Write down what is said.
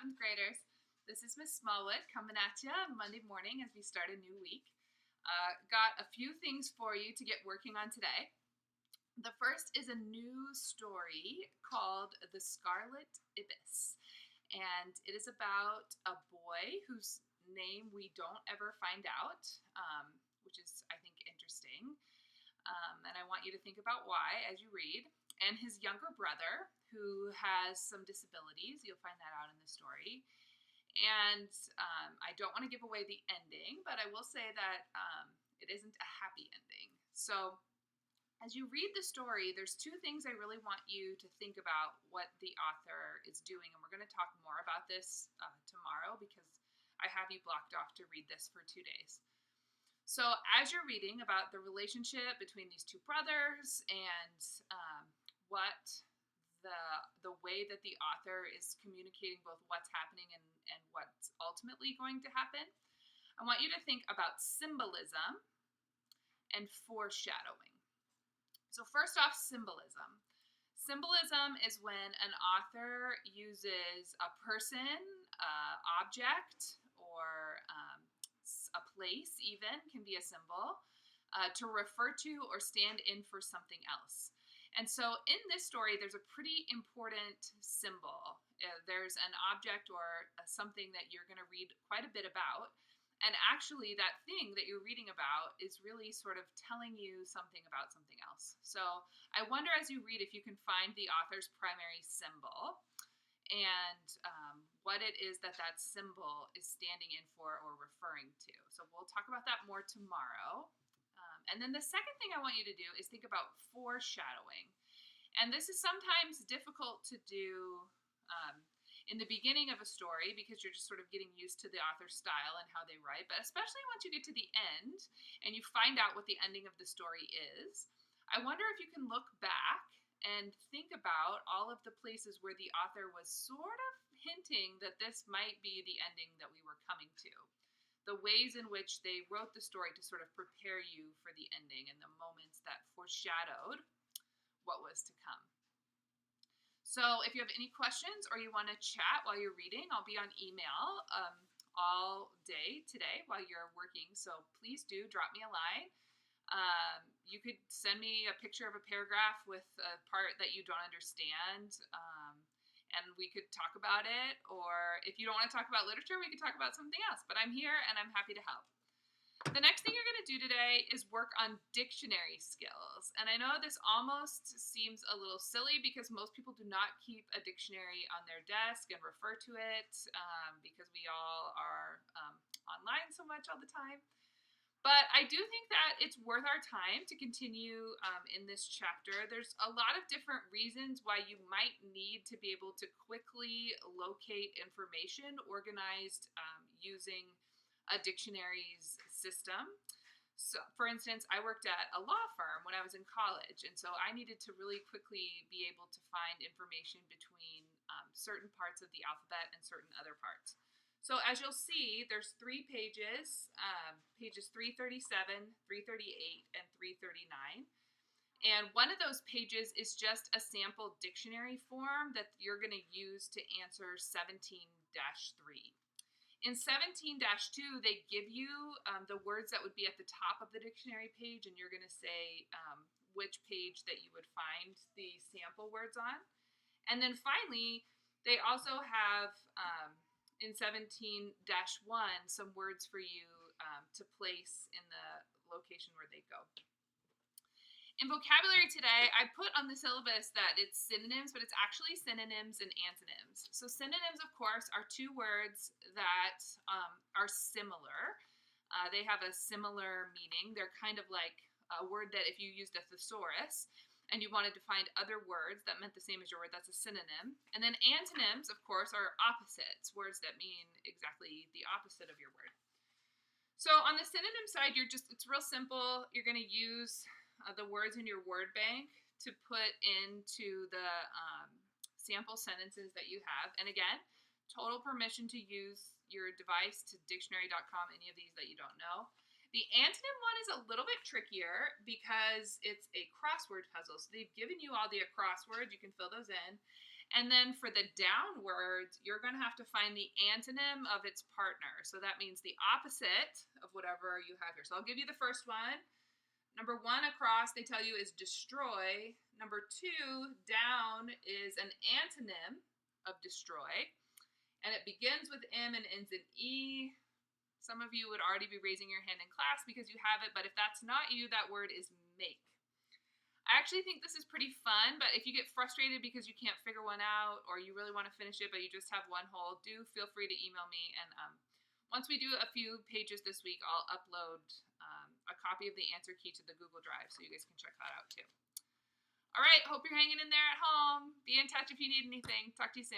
7th graders. This is Miss Smallwood coming at you Monday morning as we start a new week. Got a few things for you to get working on today. The first is a new story called The Scarlet Ibis. And it is about a boy whose name we don't ever find out, which is, I think, interesting. And I want you to think about why as you read. And his younger brother, who has some disabilities. You'll find that out in the story. And I don't want to give away the ending, but I will say that it isn't a happy ending. So as you read the story, there's two things I really want you to think about what the author is doing. And we're going to talk more about this tomorrow because I have you blocked off to read this for 2 days. So as you're reading about the relationship between these two brothers and what the way that the author is communicating both what's happening and what's ultimately going to happen, I want you to think about symbolism and foreshadowing. So first off, symbolism. Symbolism is when an author uses a person, object, or a place even can be a symbol to refer to or stand in for something else. And so in this story, there's a pretty important symbol. There's an object or something that you're going to read quite a bit about. And actually, that thing that you're reading about is really sort of telling you something about something else. So I wonder as you read if you can find the author's primary symbol and what it is that that symbol is standing in for or referring to. So we'll talk about that more tomorrow. And then the second thing I want you to do is think about foreshadowing. And this is sometimes difficult to do in the beginning of a story because you're just sort of getting used to the author's style and how they write. But especially once you get to the end and you find out what the ending of the story is, I wonder if you can look back and think about all of the places where the author was sort of hinting that this might be the ending that we were coming to. The ways in which they wrote the story to sort of prepare you for the ending and the moments that foreshadowed what was to come. So if you have any questions or you want to chat while you're reading, I'll be on email all day today while you're working. So please do drop me a line. You could send me a picture of a paragraph with a part that you don't understand. And we could talk about it, or if you don't want to talk about literature, we could talk about something else. But I'm here and I'm happy to help. The next thing you're going to do today is work on dictionary skills. And I know this almost seems a little silly because most people do not keep a dictionary on their desk and refer to it because we all are online so much all the time. But I do think that it's worth our time to continue in this chapter. There's a lot of different reasons why you might need to be able to quickly locate information organized using a dictionary's system. So, for instance, I worked at a law firm when I was in college, and so I needed to really quickly be able to find information between certain parts of the alphabet and certain other parts. So as you'll see, there's 3 pages, pages 337, 338, and 339. And one of those pages is just a sample dictionary form that you're going to use to answer 17-3. In 17-2, they give you the words that would be at the top of the dictionary page, and you're going to say which page that you would find the sample words on. And then finally, they also have in 17-1 some words for you to place in the location where they go. In vocabulary today, I put on the syllabus that it's synonyms, but it's actually synonyms and antonyms. So synonyms, of course, are 2 words that are similar. They have a similar meaning. They're kind of like a word that if you used a thesaurus and you wanted to find other words that meant the same as your word, that's a synonym. And then antonyms, of course, are opposites, words that mean exactly the opposite of your word. So on the synonym side, it's real simple. You're going to use the words in your word bank to put into the sample sentences that you have. And again, total permission to use your device to dictionary.com, any of these that you don't know. The antonym one is a little bit trickier because it's a crossword puzzle. So they've given you all the crosswords. You can fill those in. And then for the down words, you're going to have to find the antonym of its partner. So that means the opposite of whatever you have here. So I'll give you the first one. Number 1 across, they tell you, is destroy. Number 2, down, is an antonym of destroy. And it begins with M and ends in E. Some of you would already be raising your hand in class because you have it, but if that's not you, that word is make. I actually think this is pretty fun, but if you get frustrated because you can't figure one out or you really want to finish it but you just have one hole, do feel free to email me. And once we do a few pages this week, I'll upload a copy of the answer key to the Google Drive so you guys can check that out too. All right, hope you're hanging in there at home. Be in touch if you need anything. Talk to you soon.